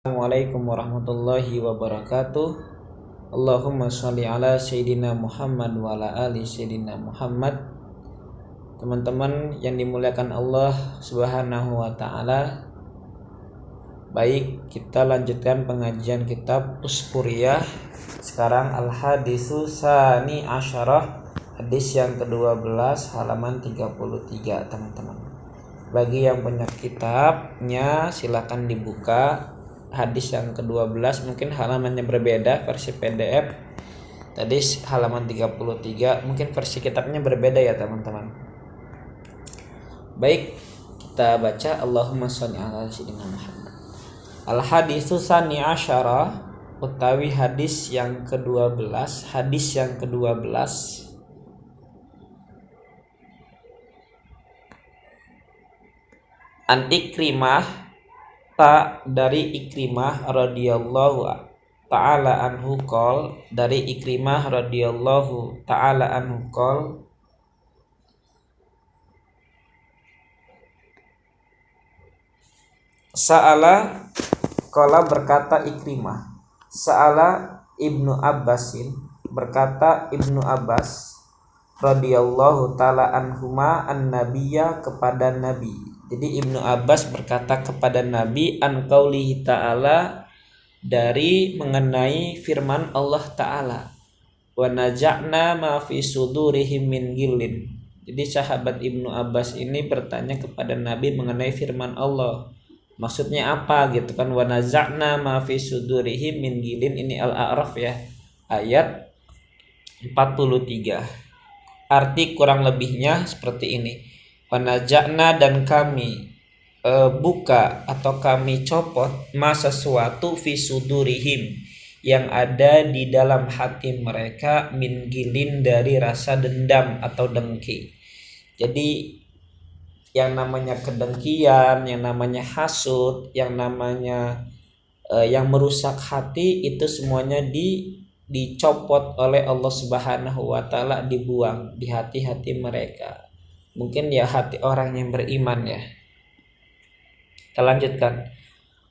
Assalamualaikum warahmatullahi wabarakatuh. Allahumma sholli ala sayyidina Muhammad wa ala ali sayyidina Muhammad. Teman-teman yang dimuliakan Allah Subhanahu wa taala. Baik, kita lanjutkan pengajian kitab Uspuriyah. Sekarang Al-Haditsu Tsani Asyarah, hadis yang ke-12 halaman 33, teman-teman. Bagi yang punya kitabnya silakan dibuka. Hadis yang ke-12 mungkin halamannya berbeda, versi PDF tadi halaman 33, mungkin versi kitabnya berbeda ya teman-teman. Baik, kita baca. Allahumma sholli ala sayyidina Muhammad. Al-haditsu tsani asyara, utawi hadis yang ke-12. Hadis yang ke-12 an Ikrimah, dari Ikrimah radhiyallahu ta'ala anhu qol, dari Ikrimah radhiyallahu ta'ala anhu qol, sa'ala qala, berkata Ikrimah, sa'ala Ibnu Abbasin, berkata Ibnu Abbas radhiyallahu ta'ala anhuma an-nabiyya, kepada Nabi. Jadi Ibnu Abbas berkata kepada Nabi an qaulihi ta'ala, dari mengenai firman Allah Ta'ala, wa naja'na ma fi sudurihim min ghillin. Jadi sahabat Ibnu Abbas ini bertanya kepada Nabi mengenai firman Allah, maksudnya apa gitu kan. Wa naza'na ma fi sudurihim min ghillin, ini Al-A'raf ya, ayat 43. Arti kurang lebihnya seperti ini. Wanaja'na, dan kami buka atau kami copot ma sesuatu fi sudurihim, yang ada di dalam hati mereka, min gilin, dari rasa dendam atau dengki. Jadi yang namanya kedengkian, yang namanya hasud, yang namanya yang merusak hati, itu semuanya dicopot oleh Allah Subhanahu wa taala, dibuang di hati-hati mereka. Mungkin ya hati orang yang beriman ya. Kita lanjutkan.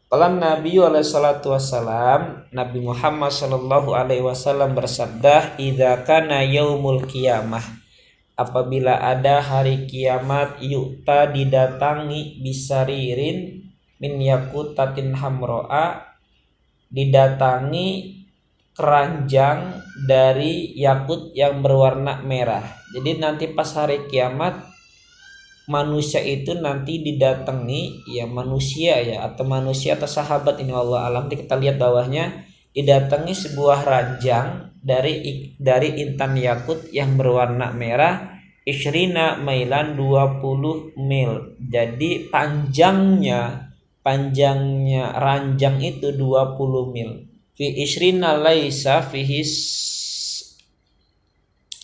Qala Nabi alaihi salatu wassalam, Nabi Muhammad sallallahu alaihi wasallam bersabda, idza kana yaumul qiyamah, apabila ada hari kiamat, yu'ta, didatangi, bisaririn min yakutatin hamro'a, didatangi keranjang dari yakut yang berwarna merah. Jadi nanti pas hari kiamat, manusia itu nanti didatangi, ya manusia ya, atau manusia atau sahabat ini Allah alam. Kita lihat bawahnya, didatangi sebuah ranjang dari intan yakut yang berwarna merah, isyrina mailan, 20 mil. Jadi panjangnya ranjang itu 20 mil. Fi isyrina laisa fihi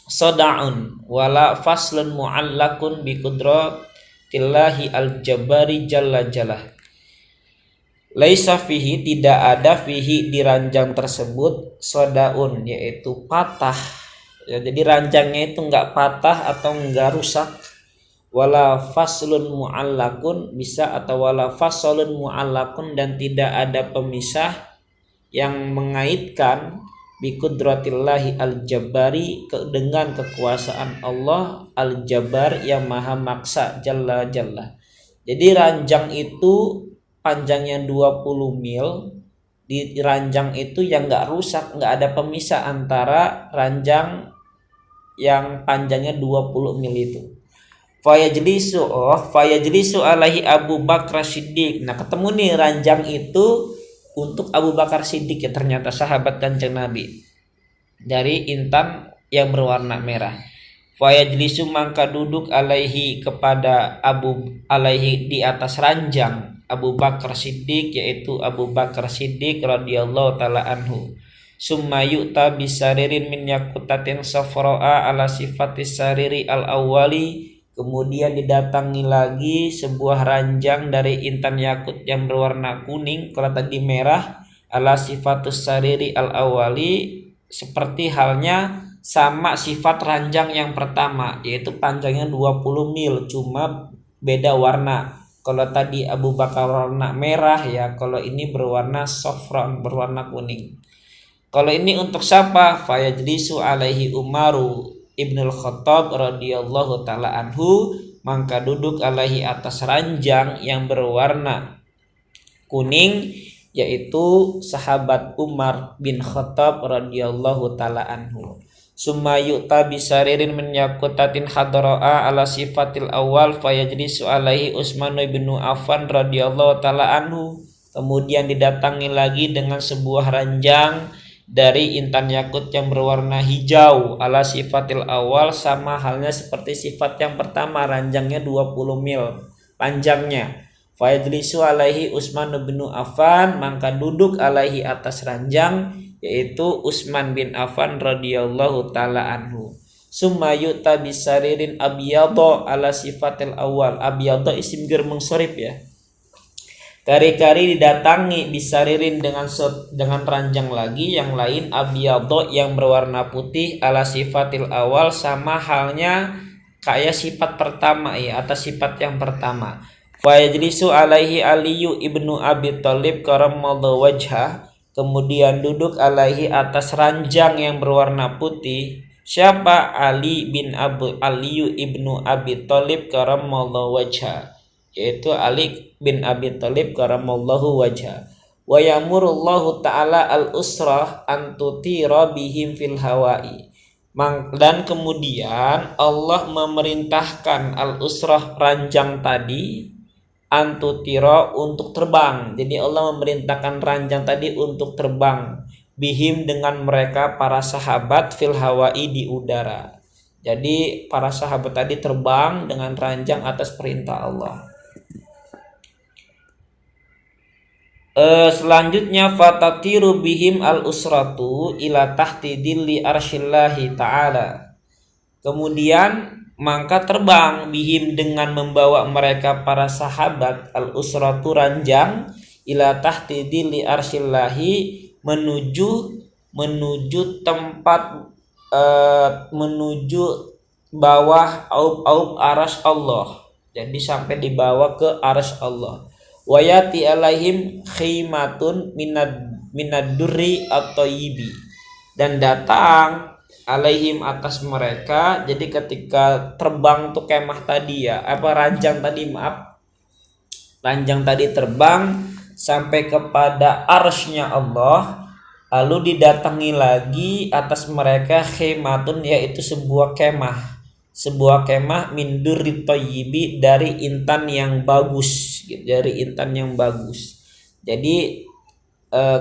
soda'un wala faslun mu'allakun bi qudratillahi al-jabari jalla jalah. Laisa fihi, tidak ada, fihi, di ranjang tersebut, sodaun, yaitu patah ya, jadi ranjangnya itu enggak patah atau enggak rusak. Wala faslun mu'allakun, bisa, atau wala faslun mu'allakun, dan tidak ada pemisah yang mengaitkan bi qudratillahi al-jabbari, dengan kekuasaan Allah al-jabbar, yang maha maksa, jalla jalla. Jadi ranjang itu panjangnya 20 mil. Di ranjang itu yang enggak rusak, enggak ada pemisah antara ranjang yang panjangnya 20 mil itu. Fayajlisu alaihi Abu Bakar Siddiq. Nah, ketemu nih ranjang itu untuk Abu Bakar Siddiq ya, ternyata sahabat Kanjeng Nabi, dari intan yang berwarna merah. Fayajlisu, maka duduk, alaihi, kepada alaihi, di atas ranjang, Abu Bakar Siddiq, yaitu Abu Bakar Siddiq radhiyallahu taala anhu. Summa yu'ta bisaririn min yakutatin safra'a ala sifatis sariri al-awwali. Kemudian didatangi lagi sebuah ranjang dari intan yakut yang berwarna kuning, kalau tadi merah, ala sifatus sariri al-awwali, seperti halnya sama sifat ranjang yang pertama, yaitu panjangnya 20 mil, cuma beda warna. Kalau tadi Abu Bakar warna merah ya, kalau ini berwarna sofron, berwarna kuning. Kalau ini untuk siapa? Fayajlisu alaihi Umaru ibnul Khattab radhiyallahu taala anhu, maka duduk alaihi atas ranjang yang berwarna kuning, yaitu sahabat Umar bin Khattab radhiyallahu taala anhu. Summa yu'ta bisaririn min yakutatin hadra'a ala sifatil awal fayajlisu alaihi Utsman bin Affan radhiyallahu taala anhu. Kemudian didatangi lagi dengan sebuah ranjang dari intan yakut yang berwarna hijau ala sifatil awal, sama halnya seperti sifat yang pertama, ranjangnya 20 mil panjangnya. Fayajlisu alaihi Utsman bin Affan, maka duduk alaihi atas ranjang yaitu Utsman bin Affan radhiyallahu taala anhu. Summa yu'ta bisaririn abyadha ala sifatil awal. Abyadha isim ghairu munsharif ya. Kari-kari didatangi bisaririn dengan ranjang lagi yang lain abyadha yang berwarna putih ala sifatil awal, sama halnya kayak sifat pertama ya, atas sifat yang pertama. Fa yajlisu alaihi Aliyu ibnu Abi Thalib karamallahu wajhah, kemudian duduk alaihi atas ranjang yang berwarna putih siapa? Aliyu ibnu Abi Thalib karamallahu wajhah, yaitu Ali bin Abi Thalib karamallahu wajhah. Wa ya'murullahu ta'ala al-usrah an tutira bihim fil hawai. Dan kemudian Allah memerintahkan al-usrah ranjang tadi an tutira untuk terbang. Jadi Allah memerintahkan ranjang tadi untuk terbang bihim dengan mereka para sahabat fil hawai di udara. Jadi para sahabat tadi terbang dengan ranjang atas perintah Allah. Selanjutnya fatatiru bihim al-usratu ila tahti dilli arsyillahi ta'ala. Kemudian maka terbang bihim dengan membawa mereka para sahabat al-usratu ranjang ila tahti dilli arsyillahi menuju tempat menuju bawah aub arsy Allah. Jadi sampai dibawa ke arsy Allah. Wayati alaihim khimatun minad durri at-thayyibi, dan datang alaihim atas mereka. Jadi ketika terbang tuh kemah tadi ya, ranjang tadi terbang sampai kepada arsy-nya Allah, lalu didatangi lagi atas mereka khimatun, yaitu sebuah kemah min durri thayyibi, dari intan yang bagus, Jadi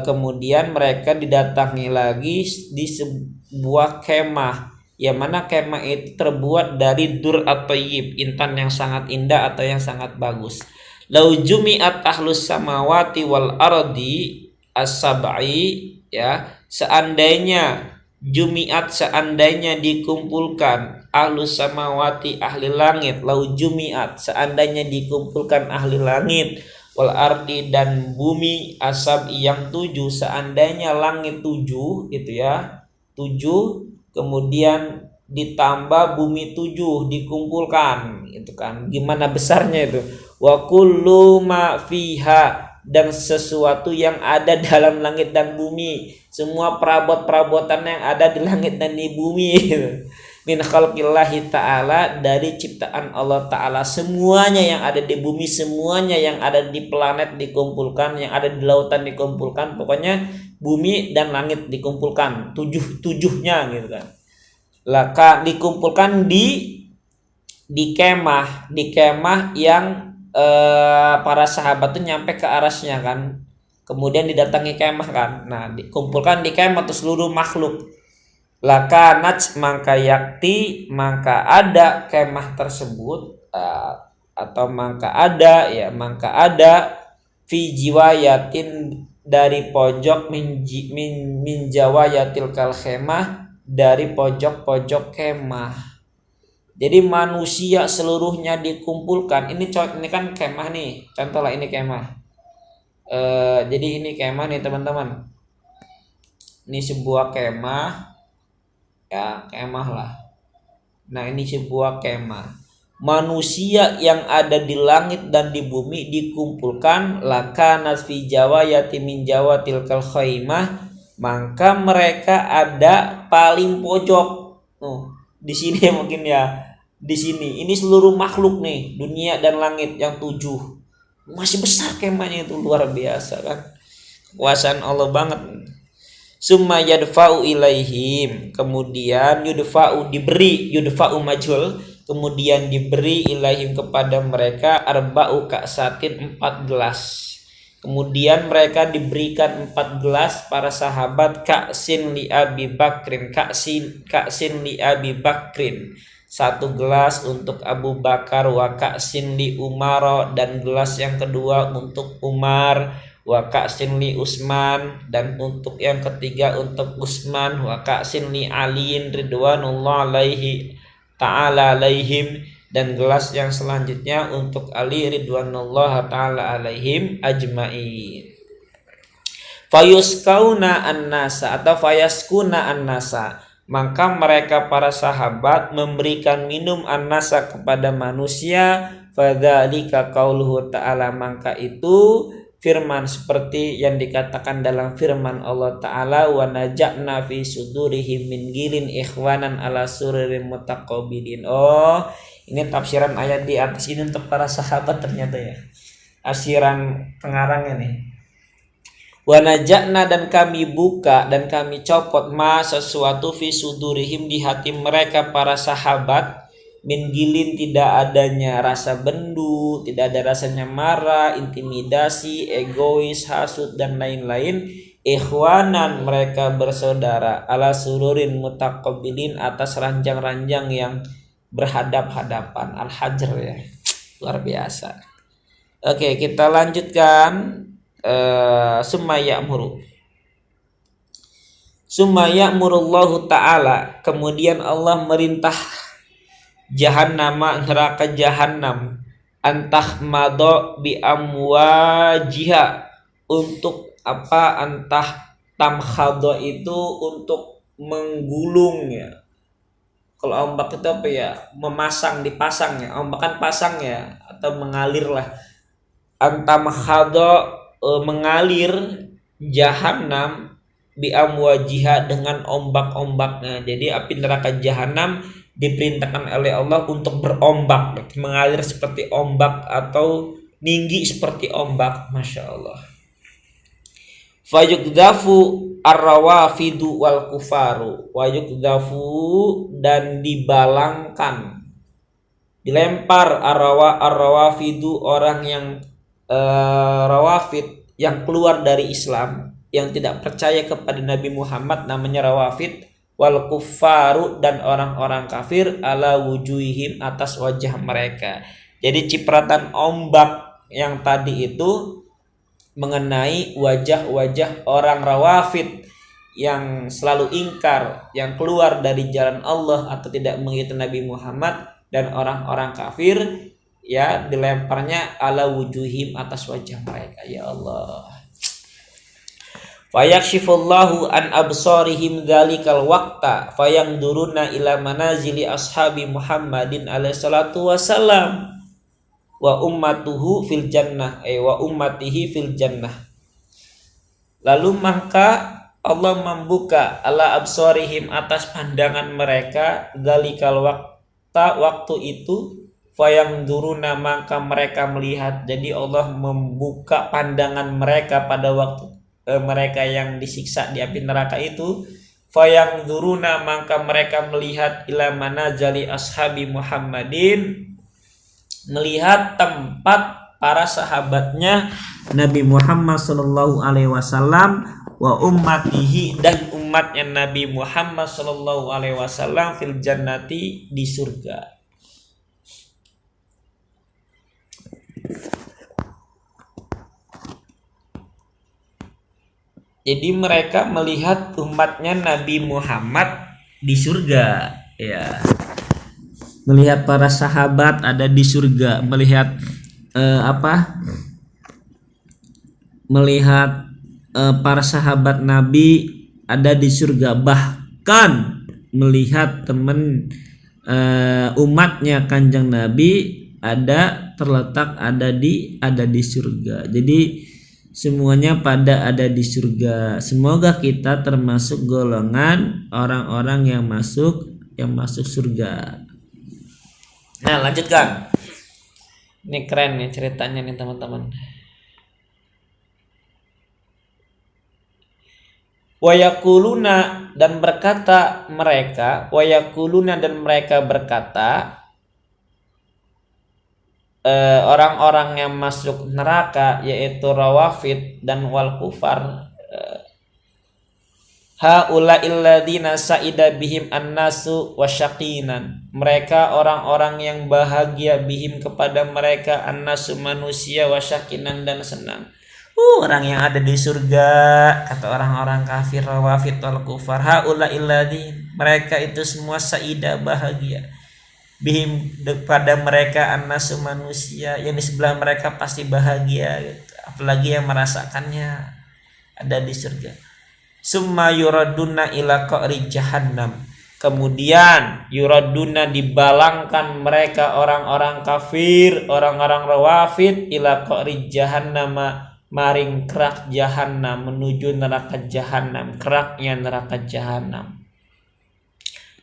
kemudian mereka didatangi lagi di sebuah kemah, yang mana kemah itu terbuat dari dur at-thayyib, intan yang sangat indah atau yang sangat bagus. Lau jumi'at ahlus samawati wal ardi as-sab'i, ya, seandainya dikumpulkan ahlus samawati, ahli langit, lau jumi'at, seandainya dikumpulkan ahli langit, wal ardi, dan bumi, asab yang 7, seandainya langit 7 itu ya, 7 kemudian ditambah bumi 7 dikumpulkan, itu kan gimana besarnya itu. Wa kullu ma fiha, dan sesuatu yang ada dalam langit dan bumi, semua perabot-perabotan yang ada di langit dan di bumi, min khalqillahi ta'ala, dari ciptaan Allah ta'ala, semuanya yang ada di bumi, semuanya yang ada di planet dikumpulkan, yang ada di lautan dikumpulkan, pokoknya bumi dan langit dikumpulkan, tujuhnya gitu kan. Laka dikumpulkan di kemah yang para sahabat tuh nyampe ke arasnya kan, kemudian didatangi kemah kan. Nah, dikumpulkan di kemah tuh seluruh makhluk. Lakanat, maka maka ada kemah tersebut, atau maka ada fi jiwayatin, dari pojok min jawayatil kal khemah, dari pojok-pojok kemah. Jadi manusia seluruhnya dikumpulkan. Ini kan kemah nih. Contohlah ini kemah. Jadi ini kemah nih teman-teman. Ini sebuah kemah. Ya, kemah lah. Nah, ini sebuah kemah. manusia yang ada di langit dan di bumi dikumpulkan, lakanat fi jawayati min jawatil kal khaimah, maka mereka ada paling pojok. Di sini mungkin ya, di sini ini seluruh makhluk nih, dunia dan langit yang 7 masih besar kemahnya, itu luar biasa kan, kekuasaan Allah banget. Summa yadfa'u ilaihim, kemudian yudfa'u diberi, yudfa'u majhul, kemudian diberi ilaihim kepada mereka arba'u ka'satin 4 gelas. Kemudian mereka diberikan 4 gelas para sahabat, ka'sin li Abi Bakrin, ka'sin li Abi Bakrin, 1 gelas untuk Abu Bakar, wa ka'sin li Umar, dan gelas yang kedua untuk Umar, wa ka'sin li Utsman, dan untuk yang ketiga untuk Utsman, wa ka'sin li Aliin ridwanullah alaihi ta'ala alaihim, dan gelas yang selanjutnya untuk Ali ridwanullah ta'ala alaihim ajmain. Fayuskauna an-nasa atau fayaskuna an-nasa, maka mereka para sahabat memberikan minum an-nasa kepada manusia. Fadzalika qauluhu ta'ala, maka itu firman seperti yang dikatakan dalam firman Allah Ta'ala, wa naja'na fi sudurihim min gilin ikhwanan ala sururin mutaqabilin. Oh, ini tafsiran ayat di atas ini untuk para sahabat ternyata ya, asiran pengarangnya nih. Wa naja'na, dan kami buka dan kami copot ma sesuatu fi sudurihim di hati mereka para sahabat, min gilin tidak adanya rasa bendu, tidak ada rasanya marah, intimidasi, egois, hasud dan lain-lain. Ikhwanan, mereka bersaudara, ala sururin mutaqabilin, atas ranjang-ranjang yang berhadap-hadapan. Al-Hajr ya, luar biasa. Oke, kita lanjutkan. Summa ya'murullahu ta'ala, kemudian Allah merintah jahannama, neraka jahanam, antahmado bi amwajiha, untuk apa? Antah tamkhado itu untuk menggulung ya. Kalau ombak itu apa ya? Memasang, dipasang ya. Ombak kan pasang ya, atau mengalir lah. Antamkhado, mengalir jahanam bi amwajiha, dengan ombak-ombaknya. Jadi api neraka jahanam diperintahkan oleh Allah untuk berombak, mengalir seperti ombak atau tinggi seperti ombak. Masya Allah. Fayukdafu ar-rawafidu wal kufaru, wayukdafu, dan dibalangkan, dilempar ar-rawafidu, orang yang rawafid, yang keluar dari Islam, yang tidak percaya kepada Nabi Muhammad, namanya rawafid, wal kufaru, dan orang-orang kafir, ala wujuhihim, atas wajah mereka. Jadi cipratan ombak yang tadi itu mengenai wajah-wajah orang rawafid yang selalu ingkar, yang keluar dari jalan Allah atau tidak mengikuti Nabi Muhammad, dan orang-orang kafir ya, dilemparnya ala wujuhim, atas wajah mereka. Ya Allah. Fayakshifullahu an absarihim dzalikal waqta fayanduruna ila manazili ashabi Muhammadin alaihi salatu wasallam wa ummatuhu fil jannah, wa ummatihi fil jannah. Lalu maka Allah membuka ala absarihim, atas pandangan mereka, dzalikal waqta, waktu itu, fayanduruna, maka mereka melihat. Jadi Allah membuka pandangan mereka pada waktu mereka yang disiksa di api neraka itu. Fayanduruna, maka mereka melihat ila manazali ashabi Muhammadin, melihat tempat para sahabatnya Nabi Muhammad sallallahu alaihi wasallam, wa ummatihi, dan umatnya Nabi Muhammad sallallahu alaihi wasallam, fil jannati, di surga. Jadi mereka melihat umatnya Nabi Muhammad di surga ya. Melihat para sahabat ada di surga, melihat melihat para sahabat Nabi ada di surga, bahkan melihat teman umatnya Kanjeng Nabi terletak ada di surga. Jadi semuanya pada ada di surga. Semoga kita termasuk golongan orang-orang yang masuk surga. Nah, lanjutkan. Ini keren nih ceritanya nih teman-teman. Wayakuluna dan berkata mereka, orang-orang yang masuk neraka yaitu rawafid dan wal kufar, haula illadzina sa'ida bihim annasu wasyaqinan, mereka orang-orang yang bahagia bihim kepada mereka annasu manusia wasyaqinan dan senang. Orang yang ada di surga, kata orang-orang kafir rawafid wal kufar, haula illadzin, mereka itu semua sa'ida bahagia bihim pada mereka annasu manusia, yang di sebelah mereka pasti bahagia gitu. Apalagi yang merasakannya ada di surga. Summa yuraduna ila qa'ri jahannam, kemudian yuraduna dibalangkan mereka orang-orang kafir, orang-orang rawafid ila qa'ri jahannam, maring kerak jahannam, menuju neraka jahannam, keraknya neraka jahannam.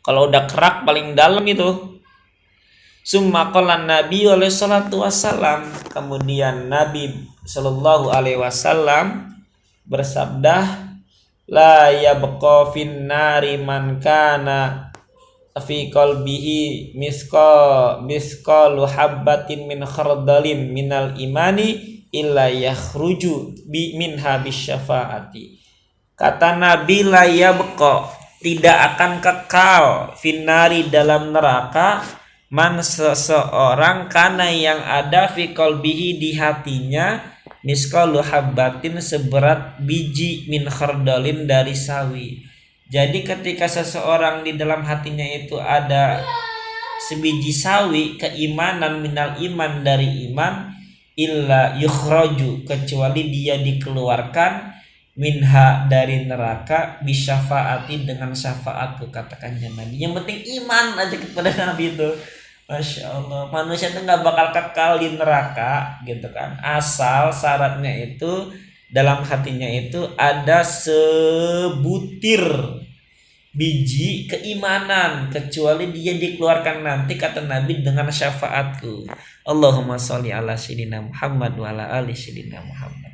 Kalau udah kerak paling dalam itu. Summa qala Nabi alaihi salatu wasallam, kemudian Nabi sallallahu alaihi wasallam bersabda, la yabqa fin nari man kana fi qalbihi misqalu habbatin min khardalin minal imani illa yakhruju minha bisyafaati. Kata Nabi, la yabqa, tidak akan kekal finari dalam neraka man seseorang kana yang ada fi qalbihi di hatinya misqalu habbatin seberat biji min khardalin dari sawi. Jadi ketika seseorang di dalam hatinya itu ada sebiji sawi keimanan minal iman dari iman, illa yukhraju, kecuali dia dikeluarkan minha dari neraka bisyafaati dengan syafaatku, katakannya Nabi. Yang penting iman aja kepada Nabi itu. Masya Allah, manusia itu nggak bakal kekal di neraka gitu kan, asal syaratnya itu dalam hatinya itu ada sebutir biji keimanan, kecuali dia dikeluarkan nanti kata Nabi dengan syafaatku. Allahumma sholli ala sayyidina Muhammad wa ala ali sayyidina Muhammad.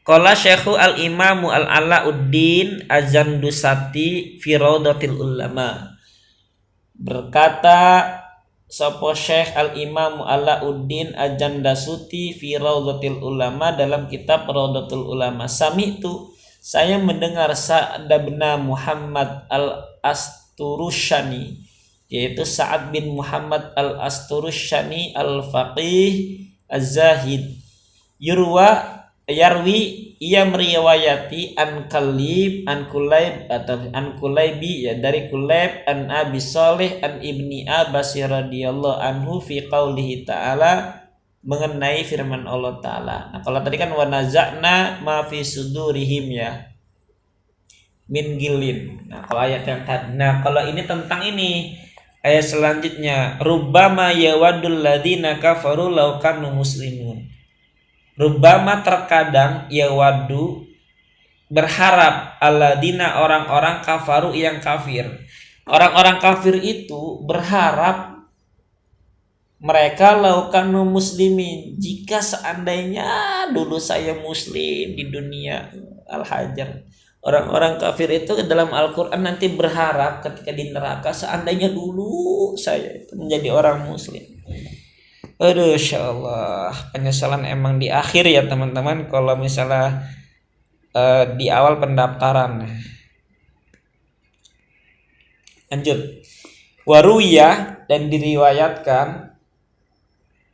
Qala Syekhu al-Imamu al-Alauddin Az-Zandusati fi Raudatil Ulama, berkata sapa Syekh Al-Imam Alauddin Az-Zandasuti fi Raudhatul Ulama dalam kitab Raudhatul Ulama, sami'tu, saya mendengar Sa'ad bin Muhammad Al-Asturusyani, yaitu Sa'ad bin Muhammad Al-Asturusyani Al-Faqih Az-Zahid, yarwi, ia meriwayati an Kulayb atau an Kulaybi, ya dari Kulayb, an Abi Shalih an Ibni Abbas radhiyallahu anhu fi qaulihi ta'ala, mengenai firman Allah Ta'ala. Nah, kalau tadi kan wa naza'na ma fi sudurihim ya min gilin. Nah, kalau ayat yang tadi. Nah, kalau ini tentang ini ayat selanjutnya, rubbama yawaddul ladzina kafaru law kanu muslimun. Rubbama, terkadang, yawadu, berharap, alladzina, orang-orang kafaru yang kafir. Orang-orang kafir itu berharap mereka laukanu muslimin, jika seandainya dulu saya muslim di dunia. Al-Hajar. Orang-orang kafir itu dalam Al-Quran nanti berharap ketika di neraka, seandainya dulu saya menjadi orang muslim. Aduh, Insya Allah, penyesalan emang di akhir ya teman-teman. Kalau misalnya di awal pendaftaran. Lanjut. Waruya, dan diriwayatkan.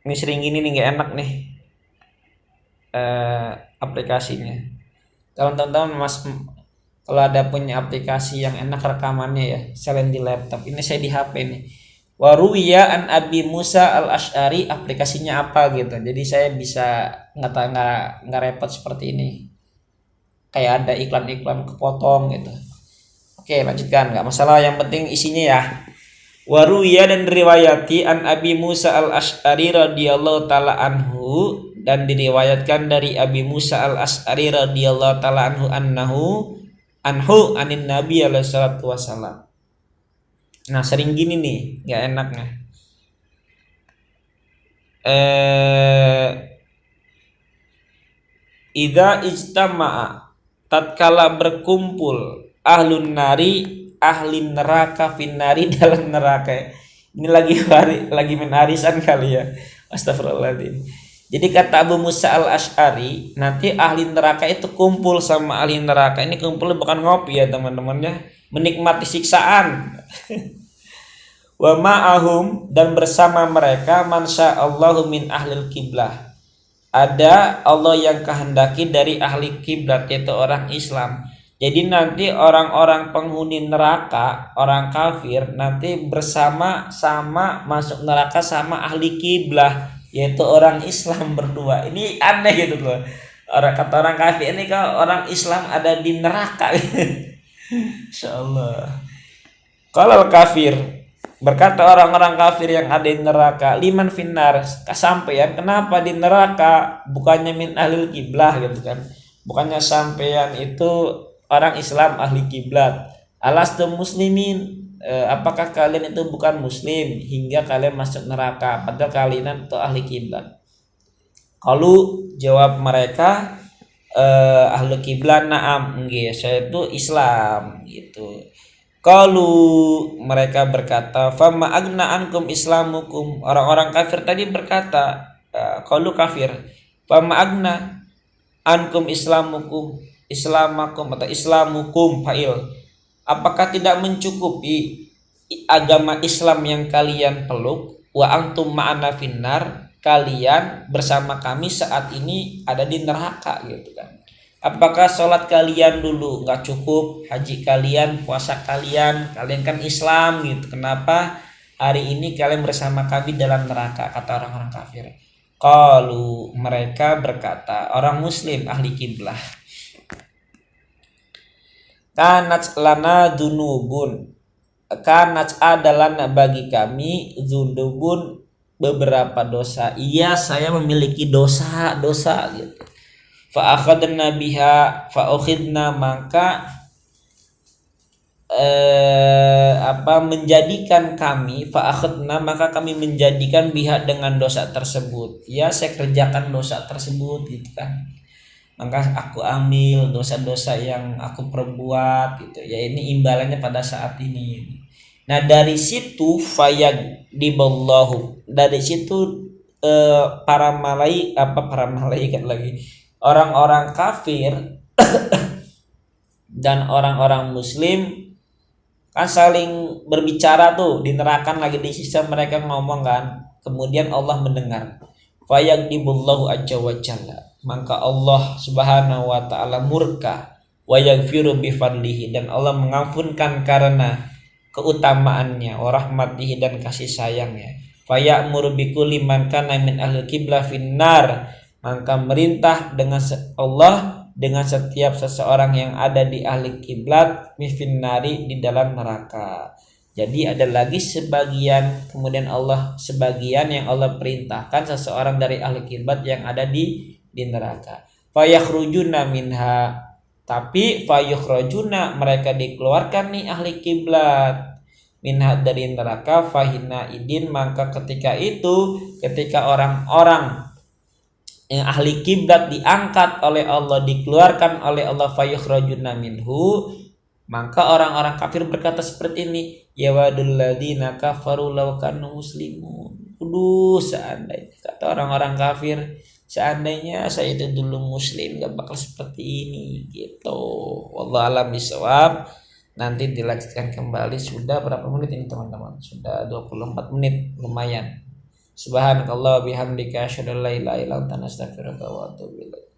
Ini sering gini nih, gak enak nih aplikasinya. Kalau teman-teman kalau ada punya aplikasi yang enak rekamannya ya, selain di laptop. Ini saya di HP nih. Waruya an Abi Musa al-Ash'ari, aplikasinya apa gitu. Jadi saya bisa nggak repot seperti ini. Kayak ada iklan-iklan kepotong gitu. Oke, lanjutkan, nggak masalah, yang penting isinya ya. Waruya, dan diriwayati an Abi Musa al Ash'ari radhiyallahu taala anhu, dan diriwayatkan dari Abi Musa al Ash'ari radhiyallahu taala anhu anin Nabi alaihi salatu wasalam. Nah, sering gini nih, nggak enaknya. Idza ijtama'a, tatkala berkumpul ahlun nari, ahli neraka, finnari, dalam neraka. Ini lagi main arisan kali ya. Astagfirullahaladzim. Jadi kata Abu Musa al Ash'ari, nanti ahli neraka itu kumpul sama ahli neraka. Ini kumpul bukan ngopi ya teman-temannya, menikmati siksaan. Wa ma'ahum, dan bersama mereka mansya Allahu min ahlil kiblah, ada Allah yang kehendaki dari ahli kiblat, yaitu orang Islam. Jadi nanti orang-orang penghuni neraka, orang kafir, nanti bersama-sama masuk neraka sama ahli kiblah, yaitu orang Islam berdua. Ini aneh gitu loh. Kata orang kafir ini, kalau orang Islam ada di neraka. Insyaallah. Kalau kafir, berkata orang-orang kafir yang ada di neraka, liman finnar, sampeyan kenapa di neraka, bukannya min ahlil kiblah gitu kan, bukannya sampeyan itu orang Islam ahli kiblat. Alastum muslimin, apakah kalian itu bukan muslim hingga kalian masuk neraka, padahal kalian itu ahli kiblat. Kalau jawab mereka, ahli kiblat, na'am, nggih, saya itu Islam gitu. Kalau mereka berkata, fama agna ankum islamukum, orang-orang kafir tadi berkata, kalau kafir, fama agna ankum islamakum atau islamukum fa'il, apakah tidak mencukupi agama Islam yang kalian peluk, wa antum ma'ana finnar, kalian bersama kami saat ini ada di neraka gitu kan. Apakah sholat kalian dulu nggak cukup, haji kalian, puasa kalian kan Islam gitu, kenapa hari ini kalian bersama kami dalam neraka, kata orang-orang kafir. Kalau mereka berkata, orang muslim ahli kiblah, kanat lana dunubun, kanat adalah bagi kami dzunubun, beberapa dosa. Iya, saya memiliki dosa gitu. Fa akhadna biha fa ukhidna, maka menjadikan kami, fa akhadna, maka kami menjadikan biha, dengan dosa tersebut. Ya, saya kerjakan dosa tersebut gitu kan, maka aku ambil dosa-dosa yang aku perbuat gitu ya, ini imbalannya pada saat ini. Nah, dari situ fayagdiballahu, dari situ para malaikat lagi, orang-orang kafir dan orang-orang muslim kan saling berbicara tuh di neraka, lagi di sisa mereka ngomong kan, kemudian Allah mendengar. Fayagdibullahu azza wa jalla, maka Allah subhanahu wa ta'ala murka, wa yaghfiru bi fadlihi, dan Allah mengampunkan karena keutamaannya, wa rahmatihi, dan kasih sayangnya. Faya'muru bi kulli man kana min ahli qiblah finnar, maka merintah dengan Allah dengan setiap seseorang yang ada di ahli kiblat, mifinnari, di dalam neraka. Jadi ada lagi sebagian, kemudian Allah sebagian yang Allah perintahkan seseorang dari ahli kiblat yang ada di neraka. Fayakhrujuna minha, tapi fayukhrajuna, mereka dikeluarkan nih ahli kiblat, minha, dari neraka, fahina idin, maka ketika orang-orang yang ahli kiblat diangkat oleh Allah, dikeluarkan oleh Allah, fayukhrajuna minhu, maka orang-orang kafir berkata seperti ini, ya wadul ladzina kafaru law kanu muslimun. Seandainya, kata orang-orang kafir, seandainya saya itu dulu muslim gak bakal seperti ini gitu. Wallahu a'lam bishawab. Nanti dilanjutkan kembali. Sudah berapa menit ini teman-teman? Sudah 24 menit, lumayan. Subhanakallah bihamdika asyhadu an la ilaha illa anta astaghfiruka wa atubu ilaik.